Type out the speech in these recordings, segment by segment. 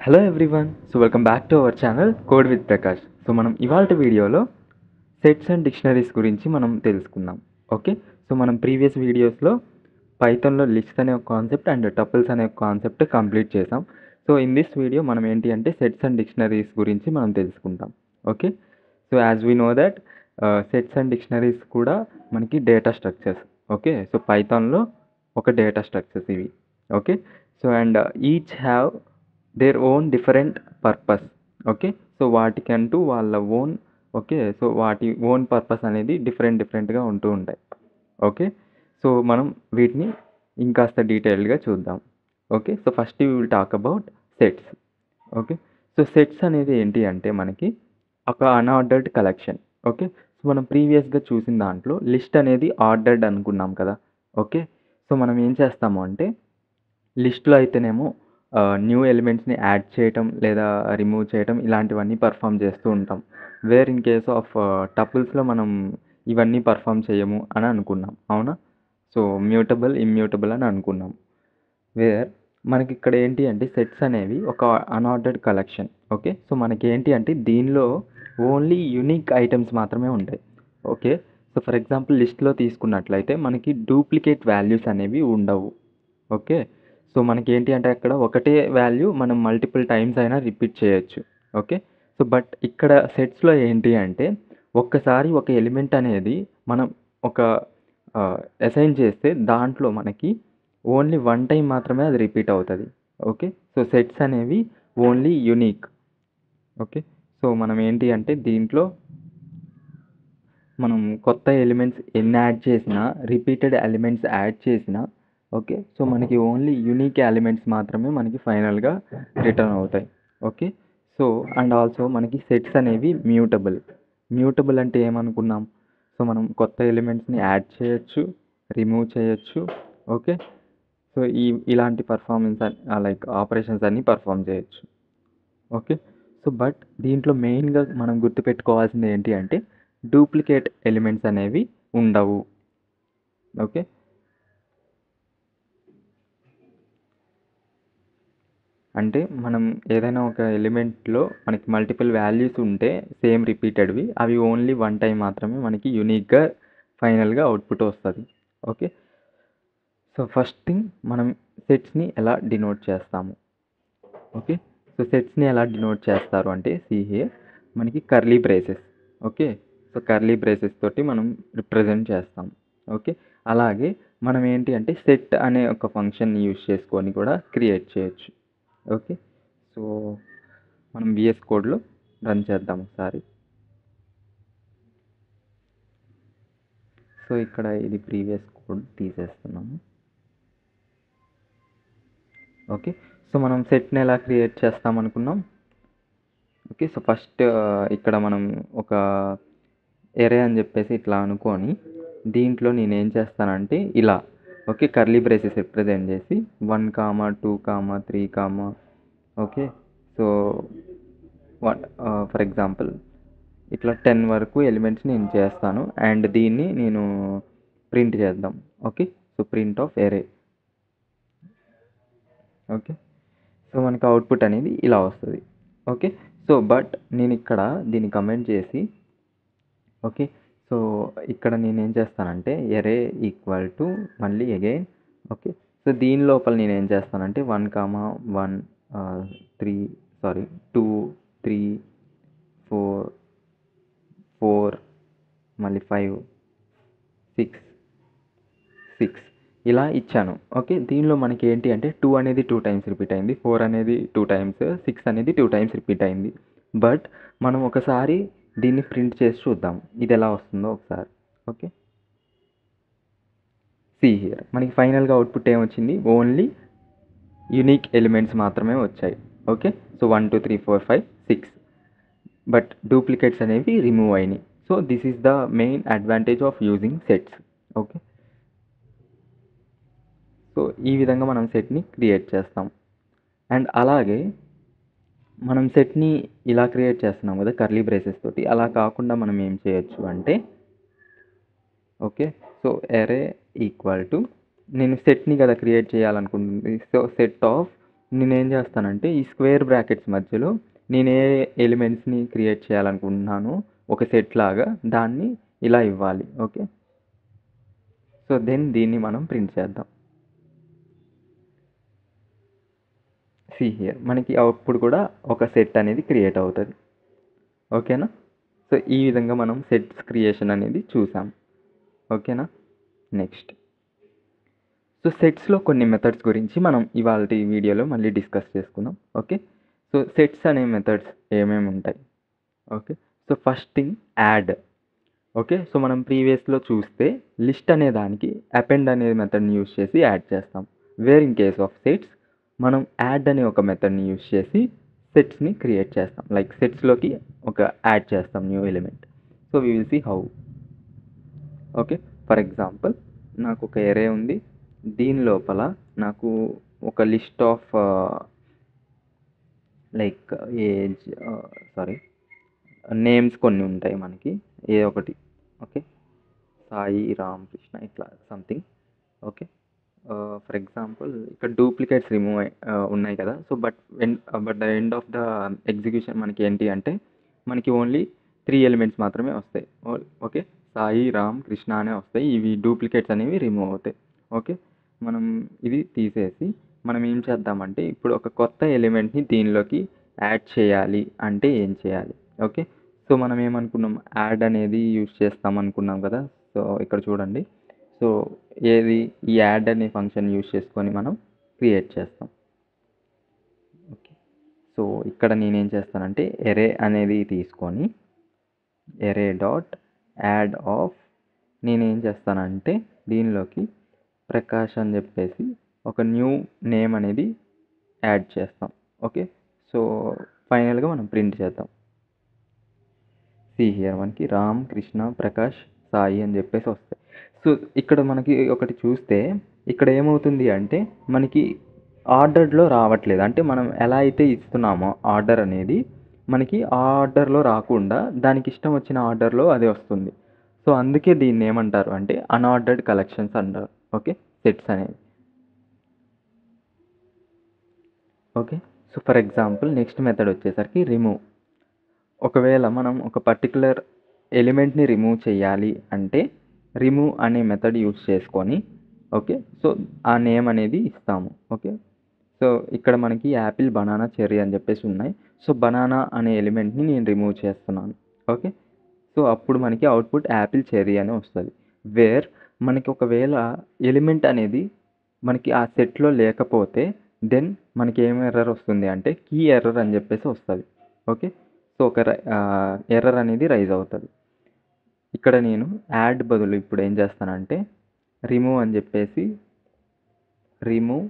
Hello everyone. Welcome back to our channel code with Prakash. మనం ఇవాల్టి వీడియోలో సెట్స్ అండ్ డిక్షనరీస్ గురించి మనం తెలుసుకుందాం. ఓకే, మనం ప్రీవియస్ వీడియోస్లో పైథాన్లో లిస్ట్స్ అనే ఒక కాన్సెప్ట్ అండ్ టపుల్స్ అనే ఒక కాన్సెప్ట్ కంప్లీట్ చేసాం. ఇన్ దిస్ వీడియో మనం ఏంటి అంటే సెట్స్ అండ్ డిక్షనరీస్ గురించి మనం తెలుసుకుంటాం. Okay, as we know that sets and dictionaries కూడా మనకి డేటా స్ట్రక్చర్స్. ఓకే, పైథాన్లో ఒక డేటా స్ట్రక్చర్స్ ఇవి. Okay, and each have their own different purpose. Okay, వాటికంటూ వాళ్ళ ఓన్ వాటి ఓన్ పర్పస్ అనేది డిఫరెంట్గా ఉంటూ ఉంటాయి. ఓకే, మనం వీటిని ఇంకాస్త డీటెయిల్డ్గా చూద్దాం. Okay, first we will talk about sets. Okay, sets అనేది ఏంటి అంటే మనకి ఒక అన్ఆర్డర్డ్ కలెక్షన్. ఓకే, మనం ప్రీవియస్గా చూసిన దాంట్లో లిస్ట్ అనేది ఆర్డర్డ్ అనుకున్నాం కదా. ఓకే, మనం ఏం చేస్తాము అంటే లిస్ట్లో అయితేనేమో న్యూ ఎలిమెంట్స్ని యాడ్ చేయటం లేదా రిమూవ్ చేయటం ఇలాంటివన్నీ పర్ఫామ్ చేస్తూ ఉంటాం. వేర్ ఇన్ కేస్ ఆఫ్ టపుల్స్లో మనం ఇవన్నీ పర్ఫామ్ చేయము అని అనుకున్నాం, అవునా? మ్యూటబుల్ ఇమ్యూటబుల్ అని అనుకున్నాం. వేర్ మనకి ఇక్కడ ఏంటి అంటే సెట్స్ అనేవి ఒక అన్ఆర్డర్డ్ కలెక్షన్. ఓకే, మనకి ఏంటి అంటే దీనిలో ఓన్లీ యూనిక్ ఐటమ్స్ మాత్రమే ఉంటాయి. ఓకే, ఫర్ ఎగ్జాంపుల్ లిస్ట్లో తీసుకున్నట్లయితే మనకి డూప్లికేట్ వాల్యూస్ అనేవి ఉండవు. ఓకే, మనకి ఏంటి అంటే అక్కడ ఒకటే వాల్యూ మనం మల్టిపుల్ టైమ్స్ అయినా రిపీట్ చేయొచ్చు. ఓకే, బట్ ఇక్కడ సెట్స్లో ఏంటి అంటే ఒక్కసారి ఒక ఎలిమెంట్ అనేది మనం ఒక అసైన్ చేస్తే దాంట్లో మనకి ఓన్లీ వన్ టైం మాత్రమే అది రిపీట్ అవుతుంది. ఓకే, సెట్స్ అనేవి ఓన్లీ యూనిక్. ఓకే, మనం ఏంటి అంటే దీంట్లో మనం కొత్త ఎలిమెంట్స్ ఎన్ని యాడ్ చేసినా రిపీటెడ్ ఎలిమెంట్స్ యాడ్ చేసినా ఓకే, మనకి ఓన్లీ యూనిక్ ఎలిమెంట్స్ మాత్రమే మనకి ఫైనల్గా రిటర్న్ అవుతాయి. ఓకే, అండ్ ఆల్సో మనకి సెట్స్ అనేవి మ్యూటబుల్ అంటే ఏమనుకున్నాం? మనం కొత్త ఎలిమెంట్స్ని యాడ్ చేయొచ్చు, రిమూవ్ చేయొచ్చు. ఓకే, ఇలాంటి పర్ఫార్మెన్స్ లైక్ ఆపరేషన్స్ అన్నీ పర్ఫామ్ చేయొచ్చు. ఓకే, బట్ దీంట్లో మెయిన్గా మనం గుర్తుపెట్టుకోవాల్సింది ఏంటి అంటే డూప్లికేట్ ఎలిమెంట్స్ అనేవి ఉండవు. ఓకే, అంటే మనం ఏదైనా ఒక ఎలిమెంట్లో మనకి మల్టిపుల్ వాల్యూస్ ఉంటే సేమ్ రిపీటెడ్వి అవి ఓన్లీ వన్ టైం మాత్రమే మనకి యూనిక్గా ఫైనల్గా అవుట్పుట్ వస్తుంది. ఓకే, ఫస్ట్ థింగ్ మనం సెట్స్ని ఎలా డినోట్ చేస్తాము? ఓకే, సెట్స్ని ఎలా డినోట్ చేస్తారు అంటే సిఏ మనకి curly braces. Okay, curly braces తోటి మనం రిప్రజెంట్ చేస్తాం. ఓకే, అలాగే మనం ఏంటి అంటే సెట్ అనే ఒక ఫంక్షన్ని యూజ్ చేసుకొని కూడా క్రియేట్ చేయొచ్చు. ఓకే, మనం విఎస్ కోడ్లో రన్ చేద్దాం ఒకసారి. ఇక్కడ ఇది ప్రీవియస్ కోడ్ తీసేస్తున్నాము. ఓకే, మనం సెట్ని ఎలా క్రియేట్ చేస్తాం అనుకున్నాం? ఓకే, ఫస్ట్ ఇక్కడ మనం ఒక ఎరే అని చెప్పేసి ఇట్లా అనుకొని దీంట్లో నేనేం చేస్తానంటే ఇలా ఓకే కర్లీ బ్రేసెస్ రిప్రజెంట్ చేసి 1, 2, 3, ఓకే, ఫర్ ఎగ్జాంపుల్ ఇట్లా 10 వరకు ఎలిమెంట్స్ నేను చేస్తాను అండ్ దీన్ని నేను ప్రింట్ చేద్దాం. Okay, print of array. Okay, మనకి అవుట్పుట్ అనేది ఇలా వస్తుంది. ఓకే, బట్ నేను ఇక్కడ దీన్ని కమెంట్ చేసి ఓకే, ఇక్కడ నేనేం చేస్తానంటే ఎరే ఈక్వల్ టు మళ్ళీ అగైన్. ఓకే, దీని లోపల నేనేం చేస్తానంటే 1, 1, 3 సారీ 2, 3, 4, 4 మళ్ళీ 5, 6, 6 ఇలా ఇచ్చాను. ఓకే, దీనిలో మనకి ఏంటి అంటే 2 అనేది 2 టైమ్స్ రిపీట్ అయింది, 4 అనేది 2 టైమ్స్, 6 అనేది 2 టైమ్స్ రిపీట్ అయింది. బట్ మనం ఒకసారి దీన్ని ప్రింట్ చేసి చూద్దాం ఇది ఎలా వస్తుందో ఒకసారి. ఓకే, సి హియర్ మనకి ఫైనల్గా అవుట్పుట్ ఏమొచ్చింది? ఓన్లీ యూనిక్ ఎలిమెంట్స్ మాత్రమే వచ్చాయి. ఓకే, 1, 2, 3, 4, 5, 6 బట్ డూప్లికేట్స్ అనేవి రిమూవ్ అయినాయి. This is the main advantage of using sets. Okay, ఈ విధంగా మనం సెట్ని క్రియేట్ చేస్తాం. అండ్ అలాగే మనం సెట్ని ఇలా క్రియేట్ చేస్తున్నాం కదా కర్లీ బ్రేసెస్ తోటి, అలా కాకుండా మనం ఏం చేయొచ్చు అంటే ఓకే, ఎరే ఈక్వల్ టు నేను సెట్ని కదా క్రియేట్ చేయాలనుకుంటుంది, సెట్ ఆఫ్ నేనేం చేస్తానంటే ఈ స్క్వేర్ బ్రాకెట్స్ మధ్యలో నేను ఏ ఎలిమెంట్స్ని క్రియేట్ చేయాలనుకుంటున్నానో ఒక సెట్ లాగా దాన్ని ఇలా ఇవ్వాలి. ఓకే, సో దెన్ దీన్ని మనం ప్రింట్ చేద్దాం. సి హియర్ మనకి అప్పుడు కూడా ఒక సెట్ అనేది క్రియేట్ అవుతుంది. ఓకేనా? సో ఈ విధంగా మనం సెట్స్ క్రియేషన్ అనేది చూసాం. ఓకేనా? నెక్స్ట్, సో సెట్స్లో కొన్ని మెథడ్స్ గురించి మనం ఇవాళ వీడియోలో మళ్ళీ డిస్కస్ చేసుకుందాం. ఓకే, సో సెట్స్ అనే మెథడ్స్ ఏమేమి ఉంటాయి? Okay, so first thing add. Okay, so మనం ప్రీవియస్లో చూస్తే లిస్ట్ అనే దానికి అపెండ్ అనే మెథడ్ని యూజ్ చేసి యాడ్ చేస్తాం. Where in case of sets మనం యాడ్ అనే ఒక మెథడ్ని యూజ్ చేసి సెట్స్ని క్రియేట్ చేస్తాం. లైక్ సెట్స్లోకి ఒక యాడ్ చేస్తాం new element. So we will see how. Okay, for example నాకు ఒక ఎరే ఉంది. దీని లోపల నాకు ఒక list of like age names కొన్ని ఉంటాయి మనకి, ఏ ఒకటి. ఓకే, సాయి, రామ్, కృష్ణ, ఇట్లా సంథింగ్. ఓకే, ఫర్ ఎగ్జాంపుల్ ఇక్కడ డూప్లికేట్స్ రిమూవ్ ఉన్నాయి కదా. So but the end of the execution మనకి ఏంటి అంటే మనకి ఓన్లీ 3 ఎలిమెంట్స్ మాత్రమే వస్తాయి. ఓకే, సాయి, రామ్, కృష్ణ అనే వస్తాయి. ఇవి డూప్లికేట్స్ అనేవి రిమూవ్ అవుతాయి. ఓకే, మనం ఇది తీసేసి మనం ఏం చేద్దామంటే ఇప్పుడు ఒక కొత్త ఎలిమెంట్ని దీనిలోకి యాడ్ చేయాలి అంటే ఏం చేయాలి? ఓకే, సో మనం ఏమనుకున్నాం, యాడ్ అనేది యూజ్ చేస్తాం అనుకున్నాం కదా. సో ఇక్కడ చూడండి, సో ఏది ఈ యాడ్ అనే ఫంక్షన్ యూజ్ చేసుకొని మనం క్రియేట్ చేస్తాం. ఓకే, సో ఇక్కడ నేనేం చేస్తానంటే ఎరే అనేది తీసుకొని ఎరే డాట్ యాడ్ ఆఫ్ నేనేం చేస్తానంటే దీనిలోకి ప్రకాష్ అని చెప్పేసి ఒక న్యూ నేమ్ అనేది యాడ్ చేస్తాం. ఓకే, సో ఫైనల్గా మనం ప్రింట్ చేద్దాం. సి హియర్ మనకి రామ్, కృష్ణ, ప్రకాష్, సాయి అని చెప్పేసి వస్తాయి. సో ఇక్కడ మనకి ఒకటి చూస్తే ఇక్కడ ఏమవుతుంది అంటే మనకి ఆర్డర్లో రావట్లేదు. అంటే మనం ఎలా అయితే ఇస్తున్నామో ఆర్డర్ అనేది మనకి ఆ ఆర్డర్లో రాకుండా దానికి ఇష్టం వచ్చిన ఆర్డర్లో అది వస్తుంది. సో అందుకే దీన్ని ఏమంటారు అంటే అన్ఆర్డర్డ్ కలెక్షన్స్ అంటారు. ఓకే, సెట్స్ అనేవి. Okay, so for example next method వచ్చేసరికి రిమూవ్. ఒకవేళ మనం ఒక పర్టికులర్ ఎలిమెంట్ని రిమూవ్ చేయాలి అంటే రిమూవ్ అనే మెథడ్ యూజ్ చేసుకొని ఓకే, సో ఆ నేమ్ అనేది ఇస్తాము. ఓకే, సో ఇక్కడ మనకి యాపిల్, బనానా, చెర్రీ అని చెప్పేసి ఉన్నాయి. సో బనానా అనే ఎలిమెంట్ని నేను రిమూవ్ చేస్తున్నాను. ఓకే, సో అప్పుడు మనకి అవుట్పుట్ యాపిల్, చెర్రీ అని వస్తుంది. వేర్ మనకి ఒకవేళ ఎలిమెంట్ అనేది మనకి ఆ సెట్లో లేకపోతే దెన్ మనకి ఏం ఎర్రర్ వస్తుంది అంటే కీ ఎర్రర్ అని చెప్పేసి వస్తుంది. ఓకే, సో ఒక ఎర్రర్ అనేది రైజ్ అవుతుంది. ఇక్కడ నేను యాడ్ బదులు ఇప్పుడు ఏం చేస్తానంటే రిమూవ్ అని చెప్పేసి రిమూవ్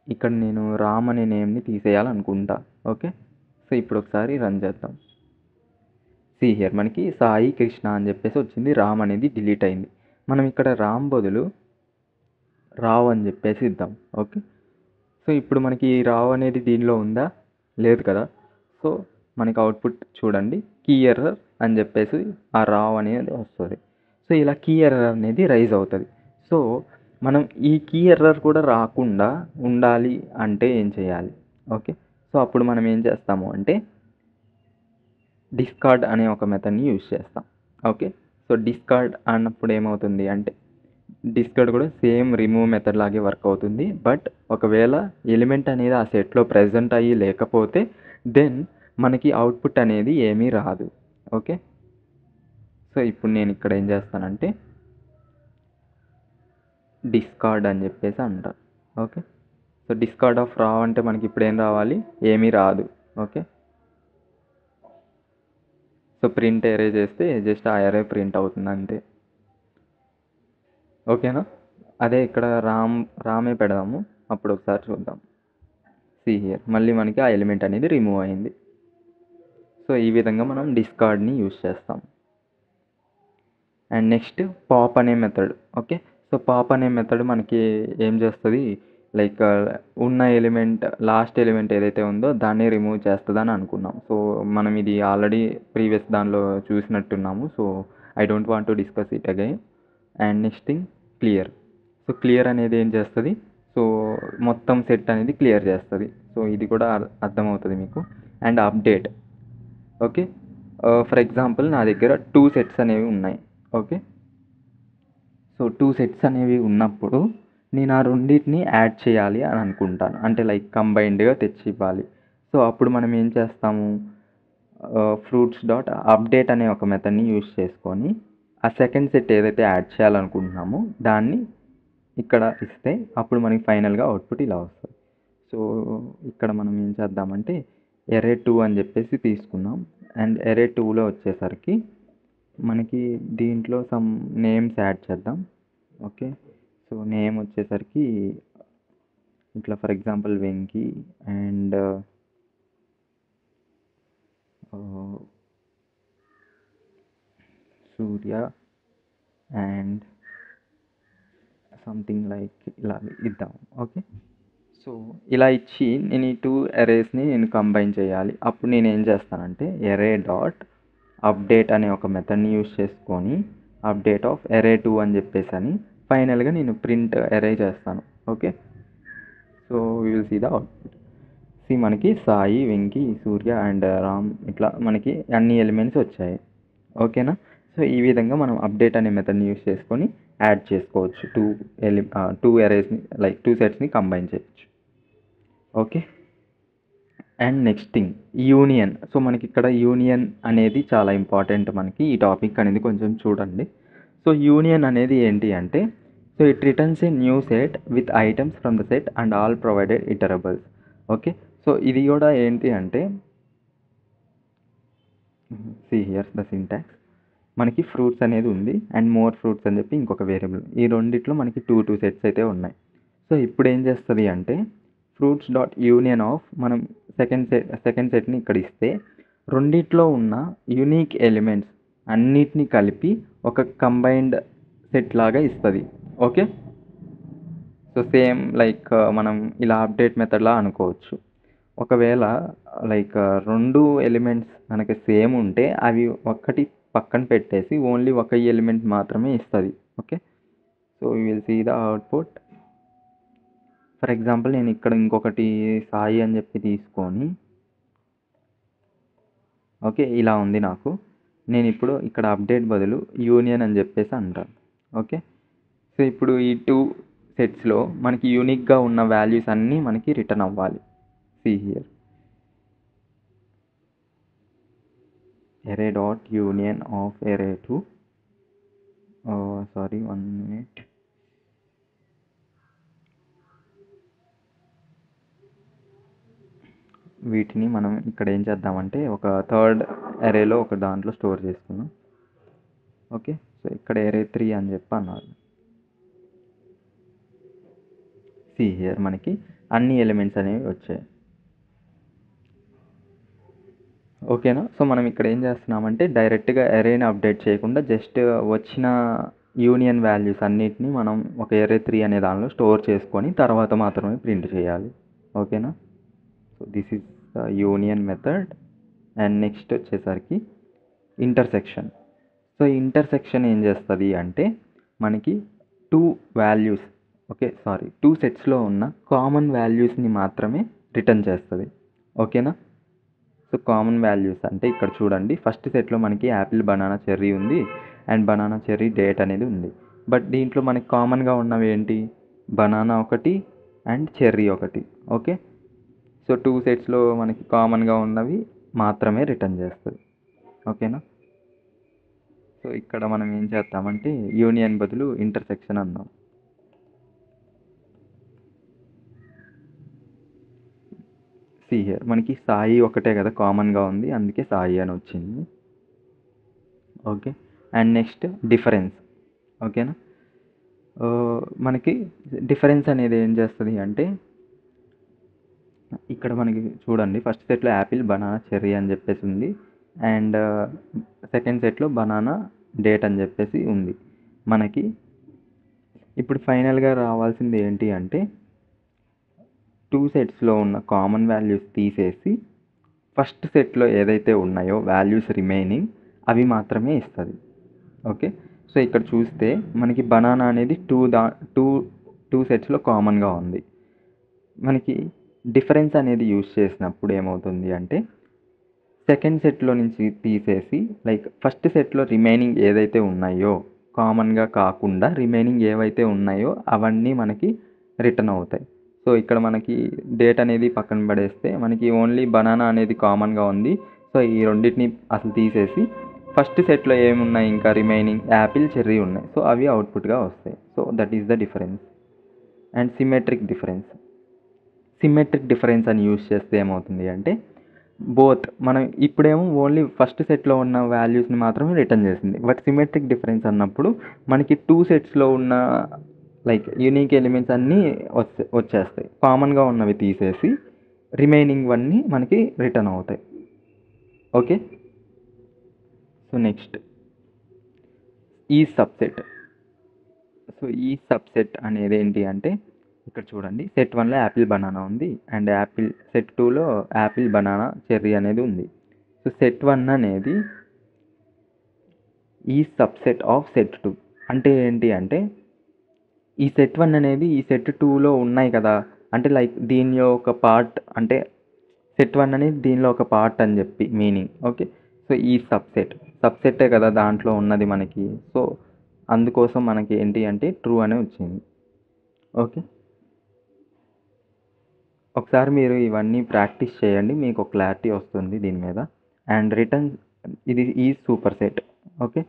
ఇక్కడ నేను రామ్ అనే నేమ్ని తీసేయాలనుకుంటా. ఓకే, సో ఇప్పుడు ఒకసారి రన్ చేద్దాం. సి హియర్ మనకి సాయి, కృష్ణ అని చెప్పేసి వచ్చింది. రామ్ అనేది డిలీట్ అయింది. మనం ఇక్కడ రామ్ బదులు రావ్ అని చెప్పేసి ఇద్దాం. ఓకే, సో ఇప్పుడు మనకి రావ్ అనేది దీనిలో ఉందా? లేదు కదా. సో మనకి అవుట్పుట్ చూడండి, కీ ఎర్రర్ అని చెప్పేసి ఆ రావ్ అనేది వస్తుంది. సో ఇలా కీ ఎర్రర్ అనేది రైజ్ అవుతుంది. సో మనం ఈ కీ ఎర్రర్ కూడా రాకుండా ఉండాలి అంటే ఏం చేయాలి? ఓకే, సో అప్పుడు మనం ఏం చేస్తాము అంటే డిస్కార్డ్ అనే ఒక మెథడ్ని యూజ్ చేస్తాం. ఓకే, సో డిస్కార్డ్ అన్నప్పుడు ఏమవుతుంది అంటే డిస్కార్డ్ కూడా సేమ్ రిమూవ్ మెథడ్ లాగే వర్క్ అవుతుంది. బట్ ఒకవేళ ఎలిమెంట్ అనేది ఆ సెట్లో ప్రెజెంట్ అయ్యి లేకపోతే దెన్ మనకి అవుట్పుట్ అనేది ఏమీ రాదు. ఓకే, సో ఇప్పుడు నేను ఇక్కడ ఏం చేస్తానంటే డిస్కార్డ్ అని చెప్పేసి అంట. Okay, so discard of Rao అంటే మనకి ఇప్పుడు ఏం రావాలి? ఏమీ రాదు. ఓకే, సో ప్రింట్ ఎరే చేస్తే జస్ట్ ఆ ఎరే ప్రింట్ అవుతుంది అంతే. ఓకేనా? అదే ఇక్కడ రామే పెడదాము, అప్పుడు ఒకసారి చూద్దాం. సి హియర్ మళ్ళీ మనకి ఆ ఎలిమెంట్ అనేది రిమూవ్ అయింది. సో ఈ విధంగా మనం డిస్కార్డ్ని యూజ్ చేస్తాం. అండ్ నెక్స్ట్ పాప్ అనే మెథడ్. ఓకే, సో పాప్ అనే మెథడ్ మనకి ఏం చేస్తుంది, లైక్ ఉన్న ఎలిమెంట్ లాస్ట్ ఎలిమెంట్ ఏదైతే ఉందో దాన్ని రిమూవ్ చేస్తుందని అనుకున్నాం. సో మనం ఇది ఆల్రెడీ ప్రీవియస్ దానిలో చూసినట్టున్నాము. So I don't want to discuss it again. And next thing clear. So clear అనేది ఏం చేస్తుంది, సో మొత్తం సెట్ అనేది క్లియర్ చేస్తుంది. సో ఇది కూడా అర్థమవుతుంది మీకు. And update. Okay, for example నా దగ్గర 2 సెట్స్ అనేవి ఉన్నాయి. ఓకే, సో 2 సెట్స్ అనేవి ఉన్నప్పుడు నేను ఆ రెండింటిని యాడ్ చేయాలి అని అనుకుంటాను, అంటే లైక్ కంబైన్డ్గా తెచ్చి ఇవ్వాలి. సో అప్పుడు మనం ఏం చేస్తాము, ఫ్రూట్స్ డాట్ అప్డేట్ అనే ఒక మెథడ్ని యూజ్ చేసుకొని ఆ సెకండ్ సెట్ ఏదైతే యాడ్ చేయాలనుకుంటున్నామో దాన్ని ఇక్కడ ఇస్తే అప్పుడు మనకి ఫైనల్గా అవుట్పుట్ ఇలా వస్తుంది. సో ఇక్కడ మనం ఏం చేద్దామంటే array2 అని చెప్పేసి తీసుకుందాం. అండ్ array2లో వచ్చేసరికి మనకి దీంట్లో సమ్ నేమ్స్ యాడ్ చేద్దాం. ఓకే, సో నేమ్ వచ్చేసరికి ఇట్లా for example Venky and Surya and something like ఇలా ఇద్దాం. ఓకే, సో ఇలా ఇచ్చి నేను ఈ 2 అరేస్ని నేను కంబైన్ చేయాలి. అప్పుడు నేను ఏం చేస్తానంటే array డాట్ అప్డేట్ అనే ఒక మెథడ్ని యూజ్ చేసుకొని అప్డేట్ ఆఫ్ array2 అని చెప్పేసి అని ఫైనల్గా నేను ప్రింట్ array చేస్తాను. Okay, so we will see the output. See మనకి సాయి, వెంకీ, సూర్య అండ్ రామ్ ఇట్లా మనకి అన్ని ఎలిమెంట్స్ వచ్చాయి. ఓకేనా, సో ఈ విధంగా మనం అప్డేట్ అనే మెథడ్ని యూజ్ చేసుకొని యాడ్ చేసుకోవచ్చు. 2 అరేస్ని లైక్ 2 సెట్స్ని కంబైన్ చేయొచ్చు. Okay, and next thing union. So మనకి ఇక్కడ యూనియన్ అనేది చాలా ఇంపార్టెంట్. మనకి ఈ టాపిక్ అనేది కొంచెం చూడండి. సో యూనియన్ అనేది ఏంటి అంటే, so it returns a new set with items from the set and all provided iterables. Okay, so ఇది కూడా ఏంటి అంటే సి హియర్ ద సింటాక్స్. మనకి ఫ్రూట్స్ అనేది ఉంది అండ్ మోర్ ఫ్రూట్స్ అని చెప్పి ఇంకొక వేరియబుల్. ఈ రెండిట్లో మనకి 2 సెట్స్ అయితే ఉన్నాయి. సో ఇప్పుడు ఏం చేస్తుంది అంటే ఫ్రూట్స్ డాట్ యూనియన్ ఆఫ్ మనం సెకండ్ సెట్ని ఇక్కడ ఇస్తే రెండిట్లో ఉన్న యూనిక్ ఎలిమెంట్స్ అన్నిటినీ కలిపి ఒక కంబైన్డ్ సెట్ లాగా ఇస్తుంది. ఓకే, సో సేమ్ లైక్ మనం ఇలా అప్డేట్ మెథడ్లా అనుకోవచ్చు. ఒకవేళ లైక్ 2 ఎలిమెంట్స్ మనకి సేమ్ ఉంటే అవి ఒక్కటి పక్కన పెట్టేసి ఓన్లీ ఒక ఎలిమెంట్ మాత్రమే ఇస్తుంది. Okay, so you will see the output. For example నేను ఇక్కడ ఇంకొకటి సాయి అని చెప్పి తీసుకొని ఓకే ఇలా ఉంది నాకు. నేను ఇప్పుడు ఇక్కడ అప్డేట్ బదులు యూనియన్ అని చెప్పేసి అంటాను. ఓకే, సో ఇప్పుడు ఈ 2 సెట్స్లో మనకి యూనిక్గా ఉన్న వాల్యూస్ అన్నీ మనకి రిటర్న్ అవ్వాలి. See here array dot union of array2 sorry 1 minute. వీటిని మనం ఇక్కడ ఏం చేద్దామంటే ఒక థర్డ్ అరేలో ఒక దాంట్లో స్టోర్ చేసుకుందాం. ఓకే, సో ఇక్కడ array3 అని చెప్పి అన్నారు. సి హియర్ మనకి అన్ని ఎలిమెంట్స్ అనేవి వచ్చాయి. ఓకేనా, సో మనం ఇక్కడ ఏం చేస్తున్నామంటే డైరెక్ట్గా అరేని అప్డేట్ చేయకుండా జస్ట్ వచ్చిన యూనియన్ వాల్యూస్ అన్నిటిని మనం ఒక array3 అనే దానిలో స్టోర్ చేసుకొని తర్వాత మాత్రమే ప్రింట్ చేయాలి. ఓకేనా, so this is the union method. And next వచ్చేసరికి ఇంటర్సెక్షన్. సో ఇంటర్సెక్షన్ ఏం చేస్తుంది అంటే మనకి 2 వాల్యూస్ 2 సెట్స్లో ఉన్న కామన్ వాల్యూస్ని మాత్రమే రిటర్న్ చేస్తుంది. ఓకేనా, సో కామన్ వాల్యూస్ అంటే ఇక్కడ చూడండి ఫస్ట్ సెట్లో మనకి యాపిల్, బనానా, చెర్రీ ఉంది అండ్ బనానా, చెర్రీ, డేట్ అనేది ఉంది. బట్ దీంట్లో మనకి కామన్గా ఉన్నవి ఏంటి, బనానా ఒకటి అండ్ చెర్రీ ఒకటి. ఓకే, సో 2 సెట్స్లో మనకి కామన్గా ఉన్నవి మాత్రమే రిటర్న్ చేస్తుంది. ఓకేనా, సో ఇక్కడ మనం ఏం చేస్తామంటే యూనియన్ బదులు ఇంటర్సెక్షన్ అందాం. సి హియర్ మనకి సాయి ఒకటే కదా కామన్గా ఉంది, అందుకే సాయి అని వచ్చింది. Okay, and next difference. ఓకేనా, మనకి డిఫరెన్స్ అనేది ఏం చేస్తుంది అంటే ఇక్కడ మనకి చూడండి ఫస్ట్ సెట్లో యాపిల్, బనానా, చెర్రీ అని చెప్పేసి ఉంది అండ్ సెకండ్ సెట్లో బనానా, డేట్ అని చెప్పేసి ఉంది. మనకి ఇప్పుడు ఫైనల్గా రావాల్సింది ఏంటి అంటే 2 సెట్స్లో ఉన్న కామన్ వాల్యూస్ తీసేసి ఫస్ట్ సెట్లో ఏదైతే ఉన్నాయో వాల్యూస్ రిమైనింగ్ అవి మాత్రమే ఇస్తుంది. ఓకే, సో ఇక్కడ చూస్తే మనకి బనానా అనేది 2 2 సెట్స్లో కామన్గా ఉంది. మనకి డిఫరెన్స్ అనేది యూజ్ చేసినప్పుడు ఏమవుతుంది అంటే సెకండ్ సెట్లో నుంచి తీసేసి లైక్ ఫస్ట్ సెట్లో రిమైనింగ్ ఏదైతే ఉన్నాయో కామన్గా కాకుండా రిమైనింగ్ ఏవైతే ఉన్నాయో అవన్నీ మనకి రిటర్న్ అవుతాయి. సో ఇక్కడ మనకి డేట్ అనేది పక్కన పడేస్తే మనకి ఓన్లీ బనానా అనేది కామన్గా ఉంది. సో ఈ రెండింటిని అసలు తీసేసి ఫస్ట్ సెట్లో ఏమున్నాయి ఇంకా రిమైనింగ్ యాపిల్ చెర్రీ ఉన్నాయి. సో అవి అవుట్పుట్గా వస్తాయి. So that is the difference. And symmetric difference అని యూజ్ చేస్తే ఏమవుతుంది అంటే బోత్ మనం ఇప్పుడేమో ఓన్లీ ఫస్ట్ సెట్లో ఉన్న వాల్యూస్ని మాత్రమే రిటర్న్ చేసింది. బట్ సిమెట్రిక్ డిఫరెన్స్ అన్నప్పుడు మనకి 2 సెట్స్లో ఉన్న లైక్ యూనిక్ ఎలిమెంట్స్ అన్నీ వచ్చేస్తాయి. కామన్గా ఉన్నవి తీసేసి రిమైనింగ్ వన్నీ మనకి రిటర్న్ అవుతాయి. ఓకే, సో నెక్స్ట్ ఈ సబ్సెట్. సో ఈ సబ్సెట్ అనేది ఏంటి అంటే ఇక్కడ చూడండి, సెట్ 1లో యాపిల్ బనానా ఉంది అండ్ సెట్ 2లో యాపిల్ బనానా చెర్రీ అనేది ఉంది. సో సెట్ 1 అనేది ఈ సబ్సెట్ ఆఫ్ సెట్ 2 అంటే ఏంటి అంటే ఈ సెట్ 1 అనేది ఈ సెట్ 2లో ఉన్నాయి కదా, అంటే లైక్ దీనిలో ఒక పార్ట్, అంటే సెట్ 1 అనేది దీనిలో ఒక పార్ట్ అని చెప్పి మీనింగ్. ఓకే, సో ఈ సబ్సెట్టే కదా దాంట్లో ఉన్నది మనకి. సో అందుకోసం మనకి ఏంటి అంటే ట్రూ అనే వచ్చింది. ఓకే, ఒకసారి మీరు ఇవన్నీ ప్రాక్టీస్ చేయండి, మీకు ఒక క్లారిటీ వస్తుంది దీని మీద. అండ్ రిటర్న్ ఇది ఈ super set. Okay,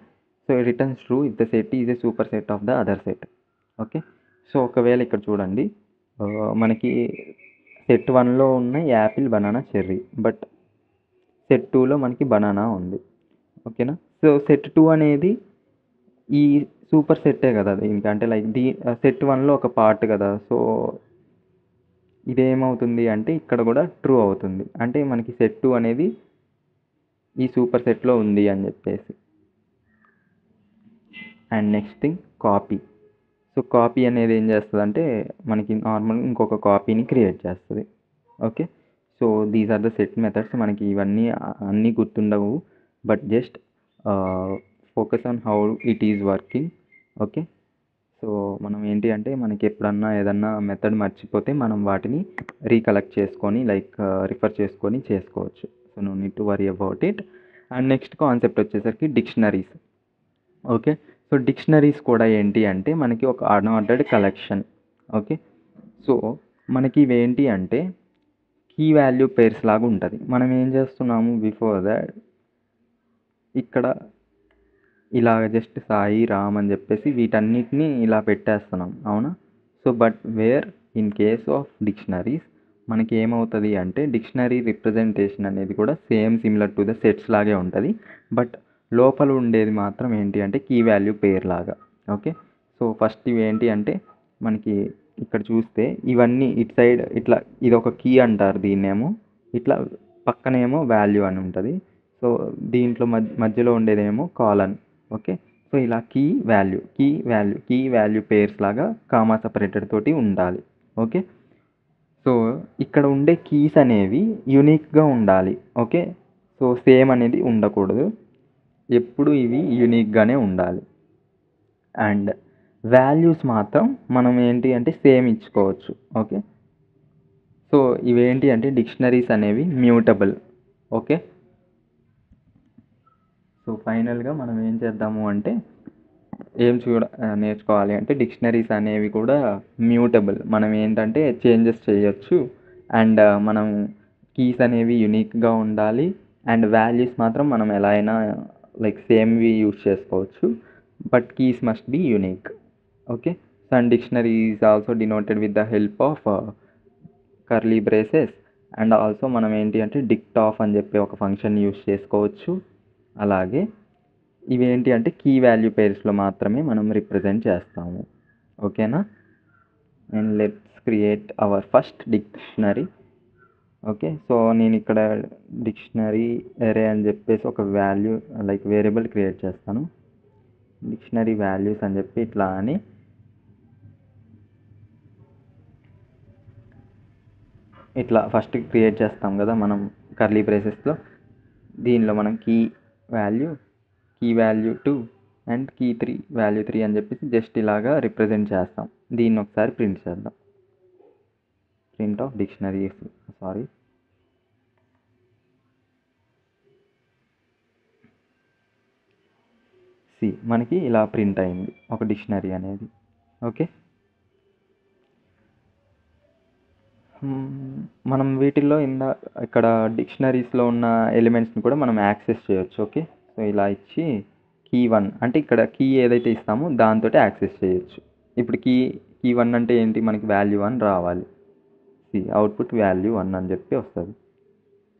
so returns true if the set is a super set of the other set. Okay, so ఒకవేళ ఇక్కడ చూడండి మనకి సెట్ 1లో ఉన్న Apple banana cherry, but set 2లో మనకి బనానా ఉంది. ఓకేనా, సో సెట్ 2 అనేది ఈ సూపర్ సెట్టే కదా దీనికి, అంటే లైక్ సెట్ 1లో ఒక పార్ట్ కదా. సో ఇదేమవుతుంది అంటే ఇక్కడ కూడా ట్రూ అవుతుంది, అంటే మనకి సెట్ 2 అనేది ఈ సూపర్ సెట్లో ఉంది అని చెప్పేసి. And next thing copy. So copy అనేది ఏం చేస్తుంది అంటే మనకి నార్మల్ ఇంకొక కాపీని క్రియేట్ చేస్తుంది. Okay, so these are the set methods. మనకి ఇవన్నీ అన్నీ గుర్తుండవు, but just focus on how it is working. Okay, so మనం ఏంటి అంటే మనకి ఎప్పుడన్నా ఏదన్నా మెథడ్ మర్చిపోతే మనం వాటిని రీకలెక్ట్ చేసుకొని లైక్ రిఫర్ చేసుకొని చేసుకోవచ్చు. So no need to worry about it. And next concept వచ్చేసరికి డిక్షనరీస్. ఓకే, సో డిక్షనరీస్ కూడా ఏంటి అంటే మనకి ఒక అన్ఆర్డర్డ్ కలెక్షన్. ఓకే, సో మనకి ఇవేంటి అంటే కీ వాల్యూ పేర్స్ లాగా ఉంటుంది. మనం ఏం చేస్తున్నాము బిఫోర్ దాట్ ఇక్కడ ఇలా జస్ట్ సాయి రామ్ అని చెప్పేసి వీటన్నిటిని ఇలా పెట్టేస్తున్నాం, అవునా. So but where in case of dictionaries మనకి ఏమవుతుంది అంటే డిక్షనరీ రిప్రజెంటేషన్ అనేది కూడా same similar to the sets లాగే ఉంటుంది, బట్ లోపల ఉండేది మాత్రం ఏంటి అంటే కీ వాల్యూ పేర్ లాగా. ఓకే, సో ఫస్ట్ ఇవి ఏంటి అంటే మనకి ఇక్కడ చూస్తే ఇవన్నీ ఇటు సైడ్ ఇట్లా ఇది ఒక కీ అంటారు దీన్నేమో, ఇట్లా పక్కనేమో వాల్యూ అని ఉంటుంది. సో దీంట్లో మధ్యలో ఉండేదేమో కాలన్. ఓకే, సో ఇలా కీ వాల్యూ పేర్స్ లాగా కామా సపరేటెడ్ తోటి ఉండాలి. ఓకే, సో ఇక్కడ ఉండే కీస్ అనేవి యూనిక్గా ఉండాలి. ఓకే, సో సేమ్ అనేది ఉండకూడదు, ఎప్పుడు ఇవి యూనిక్గానే ఉండాలి. అండ్ వాల్యూస్ మాత్రం మనం ఏంటి అంటే సేమ్ ఇచ్చుకోవచ్చు. ఓకే, సో ఇవేంటి అంటే డిక్షనరీస్ అనేవి మ్యూటబుల్. ఓకే, సో ఫైనల్గా మనం ఏం చేద్దాము అంటే నేర్చుకోవాలి అంటే డిక్షనరీస్ అనేవి కూడా మ్యూటబుల్, మనం ఏంటంటే చేంజెస్ చేయొచ్చు. అండ్ మనం కీస్ అనేవి యూనిక్గా ఉండాలి. అండ్ వాల్యూస్ మాత్రం మనం ఎలా అయినా లైక్ సేమ్వి యూజ్ చేసుకోవచ్చు, but keys must be unique. Okay, some dictionary is also denoted with the help of curly braces. And also మనం ఏంటి అంటే డిక్ట్ ఆఫ్ అని చెప్పి ఒక ఫంక్షన్ యూజ్ చేసుకోవచ్చు. అలాగే ఇవేంటి అంటే కీ వాల్యూ పేర్స్లో మాత్రమే మనం రిప్రజెంట్ చేస్తాము. ఓకేనా, and let's create our first dictionary. Okay, so నేను ఇక్కడ డిక్షనరీ అరే అని చెప్పేసి ఒక వాల్యూ లైక్ వేరియబుల్ క్రియేట్ చేస్తాను, డిక్షనరీ వాల్యూస్ అని చెప్పి ఇట్లా అని. ఇట్లా ఫస్ట్ క్రియేట్ చేస్తాం కదా మనం కర్లీ బ్రేసెస్లో, దీనిలో మనం key value 2 and key 3 value 3 అని చెప్పేసి జస్ట్ ఇలాగా రిప్రజెంట్ చేస్తాం. దీన్ని ఒకసారి ప్రింట్ చేద్దాం. Print of dictionary, sorry, see మనకి ఇలా ప్రింట్ అయింది ఒక డిక్షనరీ అనేది. ఓకే, మనం వీటిల్లో ఇక్కడ డిక్షనరీస్లో ఉన్న ఎలిమెంట్స్ని కూడా మనం యాక్సెస్ చేయొచ్చు. ఓకే, సో ఇలా ఇచ్చి కీ 1 అంటే ఇక్కడ కీ ఏదైతే ఇస్తామో దాంతో యాక్సెస్ చేయొచ్చు. ఇప్పుడు కీ 1 అంటే ఏంటి, మనకి వాల్యూ 1 రావాలి. సి అవుట్పుట్ వాల్యూ 1 అని చెప్పి వస్తుంది.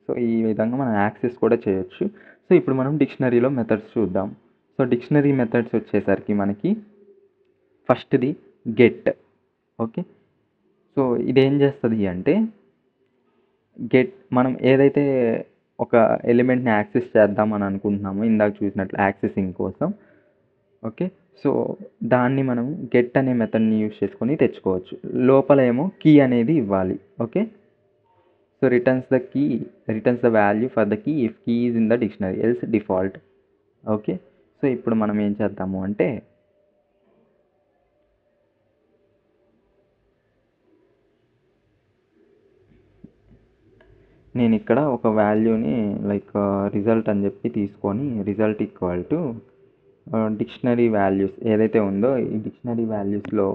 సో ఈ విధంగా మనం యాక్సెస్ కూడా చేయొచ్చు. సో ఇప్పుడు మనం డిక్షనరీలో మెథడ్స్ చూద్దాం. సో డిక్షనరీ మెథడ్స్ వచ్చేసరికి మనకి ఫస్ట్ది గెట్. ఓకే, సో ఇదేం చేస్తుంది అంటే మనం ఏదైతే ఒక ఎలిమెంట్ని యాక్సెస్ చేద్దామని అనుకుంటున్నామో ఇందాక చూసినట్లు యాక్సెసింగ్ కోసం, ఓకే, సో దాన్ని మనం గెట్ అనే మెథడ్ని యూజ్ చేసుకొని తెచ్చుకోవచ్చు. లోపల ఏమో కీ అనేది ఇవ్వాలి. Okay, so returns the value for the key if key is in the dictionary else default. Okay, so ఇప్పుడు మనం ఏం చేద్దాము అంటే నేను ఇక్కడ ఒక వాల్యూని లైక్ రిజల్ట్ అని చెప్పి తీసుకొని result equal to dictionary values ఏదైతే ఉందో ఈ డిక్షనరీ వాల్యూస్లో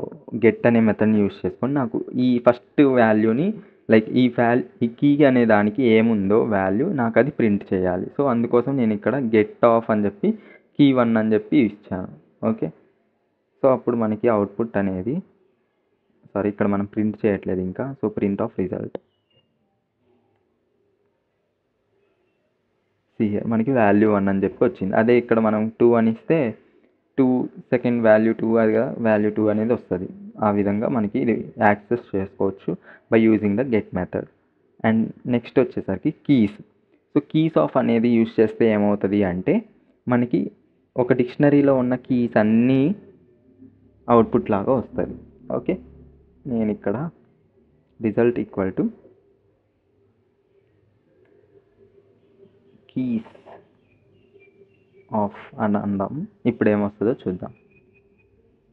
గెట్ అనే మెథడ్ని యూజ్ చేసుకొని నాకు ఈ ఫస్ట్ వాల్యూని లైక్ ఈ కీ అనే దానికి ఏముందో వాల్యూ నాకు అది ప్రింట్ చేయాలి. సో అందుకోసం నేను ఇక్కడ గెట్ ఆఫ్ అని చెప్పి కీ 1 అని చెప్పి ఇచ్చాను. ఓకే, సో అప్పుడు మనకి అవుట్పుట్ అనేది, సారీ ఇక్కడ మనం ప్రింట్ చేయట్లేదు ఇంకా, సో ప్రింట్ ఆఫ్ రిజల్ట్. మనకి వాల్యూ 1 అని చెప్పి వచ్చింది. అదే ఇక్కడ మనం 2 అని ఇస్తే 2 సెకండ్ వాల్యూ 2 అది కదా, వాల్యూ 2 అనేది వస్తుంది. ఆ విధంగా మనకి ఇది యాక్సెస్ చేసుకోవచ్చు by using the get method. And next వచ్చేసరికి కీస్. సో కీస్ ఆఫ్ అనేది యూజ్ చేస్తే ఏమవుతుంది అంటే మనకి ఒక డిక్షనరీలో ఉన్న కీస్ అన్నీ అవుట్పుట్ లాగా వస్తుంది. ఓకే, నేను ఇక్కడ result equal to keys of అని అందాం. ఇప్పుడు ఏమొస్తుందో చూద్దాం.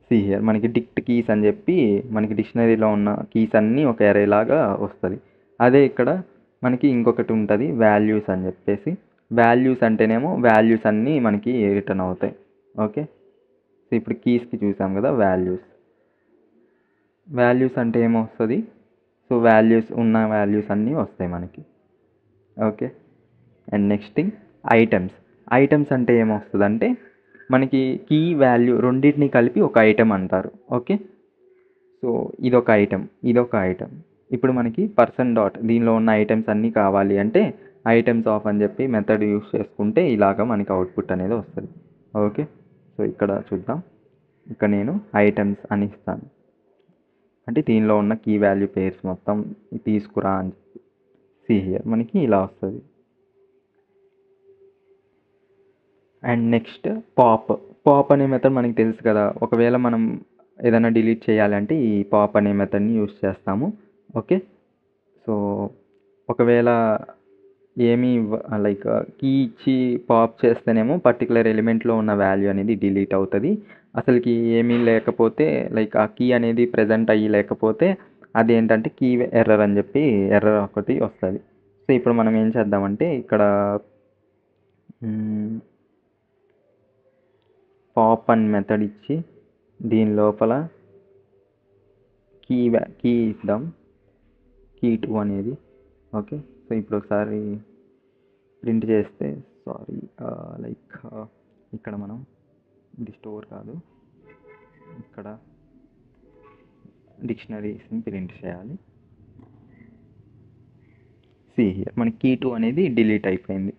సి హియర్ మనకి డిక్ట్ కీస్ అని చెప్పి మనకి డిక్షనరీలో ఉన్న కీస్ అన్నీ ఒక అరే లాగా వస్తుంది. అదే ఇక్కడ మనకి ఇంకొకటి ఉంటుంది వాల్యూస్ అని చెప్పేసి. వాల్యూస్ అంటేనేమో వాల్యూస్ అన్నీ మనకి రిటర్న్ అవుతాయి. ఓకే, సో ఇప్పుడు కీస్కి చూసాం కదా వాల్యూస్ అంటే ఏమొస్తుంది, సో ఉన్న వాల్యూస్ అన్నీ వస్తాయి మనకి. Okay, and next thing items అంటే ఏమొస్తుంది అంటే మనకి కీ వాల్యూ రెండింటిని కలిపి ఒక ఐటమ్ అంటారు. ఓకే, సో ఇదొక ఐటమ్. ఇప్పుడు మనకి పర్సన్ డాట్ దీనిలో ఉన్న ఐటమ్స్ అన్నీ కావాలి అంటే ఐటమ్స్ ఆఫ్ అని చెప్పి మెథడ్ యూస్ చేసుకుంటే ఇలాగా మనకి అవుట్పుట్ అనేది వస్తుంది. ఓకే, సో ఇక్కడ చూద్దాం. ఇక్కడ నేను ఐటమ్స్ అని ఇస్తాను అంటే దీనిలో ఉన్న కీ వాల్యూ పేర్స్ మొత్తం తీసుకురా అని చెప్పి. సి హియర్ మనకి ఇలా వస్తుంది. అండ్ నెక్స్ట్ పాప్ అనే మెథడ్ మనకి తెలుసు కదా. ఒకవేళ మనం ఏదైనా డిలీట్ చేయాలంటే ఈ పాప్ అనే మెథడ్ని యూస్ చేస్తాము. ఓకే, సో ఒకవేళ ఏమీ లైక్ కీ ఇచ్చి పాప్ చేస్తేనేమో పర్టికులర్ ఎలిమెంట్లో ఉన్న వాల్యూ అనేది డిలీట్ అవుతుంది. అసలుకి ఏమీ లేకపోతే లైక్ ఆ కీ అనేది ప్రజెంట్ అయ్యి లేకపోతే అది ఏంటంటే కీ ఎర్రర్ అని చెప్పి ఎర్రర్ ఒకటి వస్తుంది. సో ఇప్పుడు మనం ఏం చేద్దామంటే ఇక్కడ పాప్ అని మెథడ్ ఇచ్చి దీని లోపల కీ ఇద్దాం, కీ 2 అనేది. ఓకే, సో ఇప్పుడు ఒకసారి ప్రింట్ చేస్తే లైక్ ఇక్కడ మనం ఇది స్టోర్ కాదు, ఇక్కడ డిక్షనరీస్ని ప్రింట్ చేయాలి. సి హియర్ మనకి కీ 2 అనేది డిలీట్ అయిపోయింది.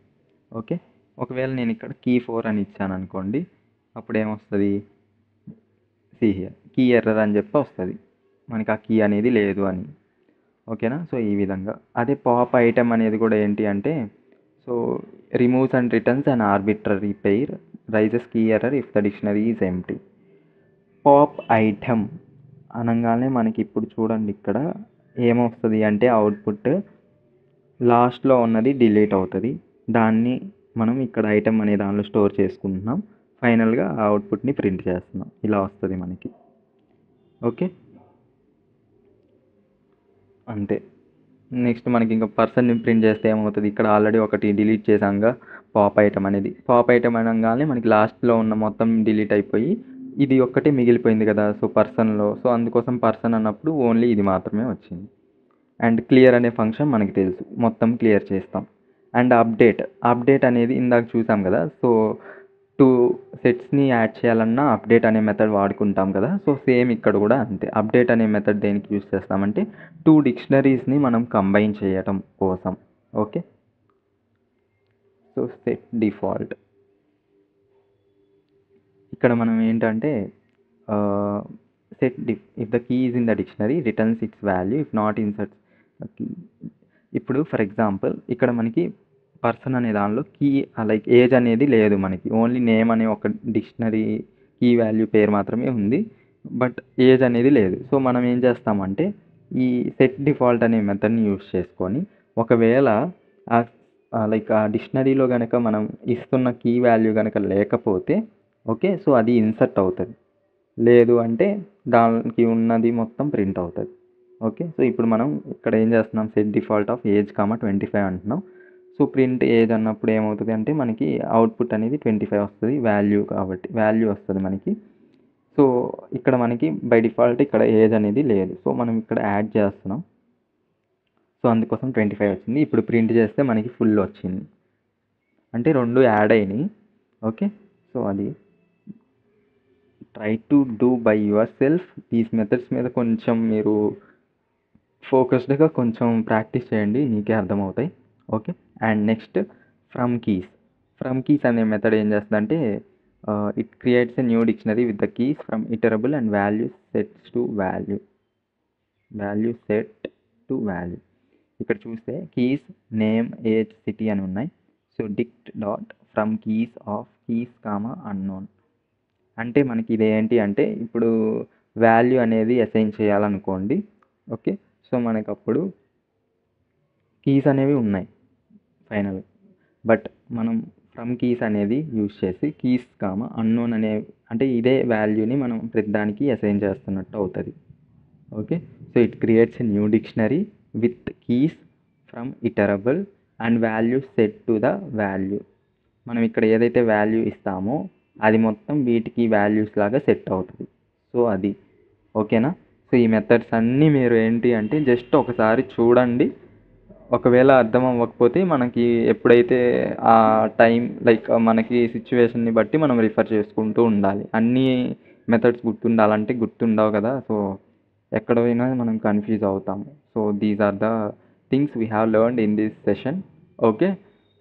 ఓకే, ఒకవేళ నేను ఇక్కడ కీ 4 అని ఇచ్చాను అనుకోండి, అప్పుడు ఏమొస్తుంది, సి హియర్ కీ ఎర్రర్ అని చెప్పి వస్తుంది, మనకి ఆ కీ అనేది లేదు అని. ఓకేనా, సో ఈ విధంగా. అదే పాప్ ఐటమ్ అనేది కూడా ఏంటి అంటే so removes and returns an arbitrary pair raises key error if the dictionary is empty. Pop item అనగానే మనకి ఇప్పుడు చూడండి ఇక్కడ ఏమొస్తుంది అంటే అవుట్పుట్ లాస్ట్లో ఉన్నది డిలీట్ అవుతుంది. దాన్ని మనం ఇక్కడ ఐటమ్ అనే దానిలో స్టోర్ చేసుకుంటున్నాం. ఫైనల్గా ఆ అవుట్పుట్ని ప్రింట్ చేస్తున్నాం. ఇలా వస్తుంది మనకి. ఓకే, అంతే. నెక్స్ట్ మనకి ఇంకా పర్సన్ని ప్రింట్ చేస్తే ఏమవుతుంది, ఇక్కడ ఆల్రెడీ ఒకటి డిలీట్ చేసాంగా పాప్ ఐటమ్ అనేది. పాప్ ఐటమ్ అనగానే మనకి లాస్ట్లో ఉన్న మొత్తం డిలీట్ అయిపోయి ఇది ఒక్కటే మిగిలిపోయింది కదా, సో పర్సన్లో. సో అందుకోసం పర్సన్ అన్నప్పుడు ఓన్లీ ఇది మాత్రమే వచ్చింది. అండ్ క్లియర్ అనే ఫంక్షన్ మనకి తెలుసు, మొత్తం క్లియర్ చేస్తాం. అండ్ అప్డేట్ అనేది ఇందాక చూసాం కదా, సో 2 సెట్స్ని యాడ్ చేయాలన్నా అప్డేట్ అనే మెథడ్ వాడుకుంటాం కదా. సో సేమ్ ఇక్కడ కూడా అంతే. అప్డేట్ అనే మెథడ్ దేనికి యూస్ చేస్తామంటే 2 డిక్షనరీస్ని మనం కంబైన్ చేయటం కోసం. ఓకే, సో సెట్ డిఫాల్ట్ ఇక్కడ మనం ఏంటంటే set if the key is in the dictionary returns its value, if not inserts key. ఇప్పుడు ఫర్ ఎగ్జాంపుల్ ఇక్కడ మనకి పర్సన్ అనే దానిలో కీ లైక్ ఏజ్ అనేది లేదు మనకి, ఓన్లీ నేమ్ అనే ఒక డిక్షనరీ కీ వాల్యూ పేరు మాత్రమే ఉంది, బట్ ఏజ్ అనేది లేదు. సో మనం ఏం చేస్తామంటే ఈ సెట్ డిఫాల్ట్ అనే మెథడ్ని యూస్ చేసుకొని ఒకవేళ లైక్ ఆ డిక్షనరీలో కనుక మనం ఇస్తున్న కీ వాల్యూ కనుక లేకపోతే ఓకే, సో అది ఇన్సర్ట్ అవుతుంది. లేదు అంటే దానికి ఉన్నది మొత్తం ప్రింట్ అవుతుంది. ఓకే, సో ఇప్పుడు మనం ఇక్కడ ఏం చేస్తున్నాం, సెట్ డిఫాల్ట్ ఆఫ్ ఏజ్ 25 అంటున్నాం. సో ప్రింట్ ఏజ్ అన్నప్పుడు ఏమవుతుంది అంటే మనకి అవుట్పుట్ అనేది 25 వస్తుంది, వాల్యూ కాబట్టి వాల్యూ వస్తుంది మనకి. సో ఇక్కడ మనకి బై డిఫాల్ట్ ఇక్కడ ఏజ్ అనేది లేదు, సో మనం ఇక్కడ యాడ్ చేస్తున్నాం. సో అందుకోసం 25 వచ్చింది. ఇప్పుడు ప్రింట్ చేస్తే మనకి ఫుల్ వచ్చింది, అంటే 2 యాడ్ అయినాయి. ఓకే, సో అది try to do by your self. These methods మీద కొంచెం మీరు ఫోకస్డ్గా కొంచెం ప్రాక్టీస్ చేయండి, నీకే అర్థమవుతాయి. Okay, and next from keys అనే మెథడ్ ఏం చేస్తుందంటే it creates a new dictionary with the keys from iterable and value set to value. ఇక్కడ చూస్తే కీస్ నేమ్ ఏజ్ సిటీ అని ఉన్నాయి. So డిక్ట్ dot from keys of keys comma unknown. అంటే మనకి ఇది ఏంటి అంటే ఇప్పుడు వాల్యూ అనేది అసైన్ చేయాలనుకోండి. ఓకే, సో మనకు అప్పుడు కీస్ అనేవి ఉన్నాయి ఫైనల్, బట్ మనం ఫ్రమ్ కీస్ అనేది యూజ్ చేసి కీస్ కామా అన్నోన్ అనే అంటే ఇదే వాల్యూని మనం ప్రతిదానికి అసైన్ చేస్తున్నట్టు అవుతుంది. Okay, so it creates a new dictionary with keys from iterable and value set to the value. మనం ఇక్కడ ఏదైతే వాల్యూ ఇస్తామో అది మొత్తం వీటికి వాల్యూస్ లాగా సెట్ అవుతుంది. సో అది ఓకేనా. సో ఈ మెథడ్స్ అన్నీ మీరు ఏంటి అంటే జస్ట్ ఒకసారి చూడండి, ఒకవేళ అర్థం అవ్వకపోతే మనకి ఎప్పుడైతే ఆ టైం లైక్ మనకి సిచ్యువేషన్ని బట్టి మనం రిఫర్ చేసుకుంటూ ఉండాలి. అన్నీ మెథడ్స్ గుర్తుండాలంటే గుర్తుండవు కదా, సో ఎక్కడ పోయినా మనం కన్ఫ్యూజ్ అవుతాము. So these are the things we have learned in this session. Okay,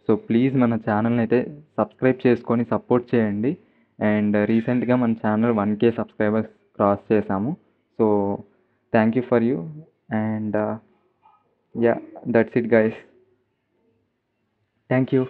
so please మన ఛానల్ని అయితే సబ్స్క్రైబ్ చేసుకొని సపోర్ట్ చేయండి. అండ్ రీసెంట్గా మన ఛానల్ 1K సబ్స్క్రైబర్స్ క్రాస్ చేసాము. So thank you for you. And yeah, that's it guys, thank you.